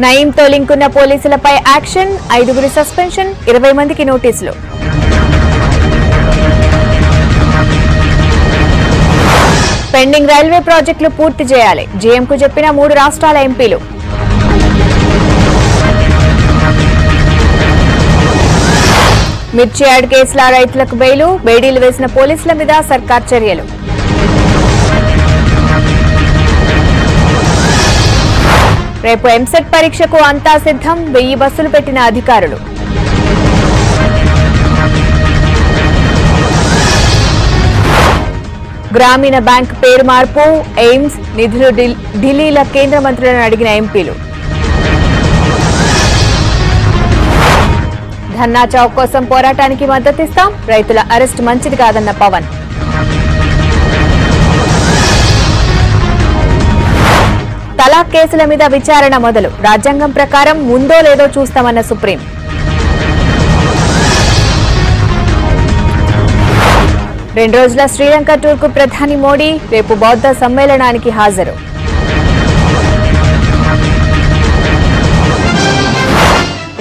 నయీంతో లింకున్న పోలీసులపై action, 5గురి suspension, 20 మందికి నోటీసులు. పెండింగ్ రైల్వే ప్రాజెక్టులు పూర్తి చేయాలి, జీఎంకు చెప్పిన 3 రాష్ట్రాల ఎంపీలు. మిర్చి యార్డ్ కేసుల రైతులకు బెయిలు, బేడీలు వేసిన పోలీసుల మీద సర్కార్ చర్యలు. రేపు ఎంసెట్ పరీక్షకు అంతా సిద్ధం, 1000 బస్సులు పెట్టిన అధికారులు. గ్రామీణ బ్యాంక్ పేరు మార్పు, ఎయిమ్స్ నిధులు ఢిల్లీల కేంద్ర మంత్రులను అడిగిన ఎంపీలు. ధర్నా చౌక్ కోసం పోరాటానికి మద్దతిస్తాం, రైతుల అరెస్ట్ మంచిది కాదన్న పవన్. తలాక్ కేసుల మీద విచారణ మొదలు, రాజ్యాంగం ప్రకారం ముందో లేదో చూస్తామన్న సుప్రీం. రెండు రోజుల శ్రీలంక టూర్కు ప్రధాని మోడీ, రేపు బౌద్ధ సమ్మేళనానికి హాజరు.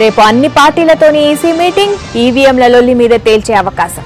రేపు అన్ని పార్టీలతోని ఈసీ మీటింగ్, ఈవీఎంల లొల్లి మీద తేల్చే అవకాశం.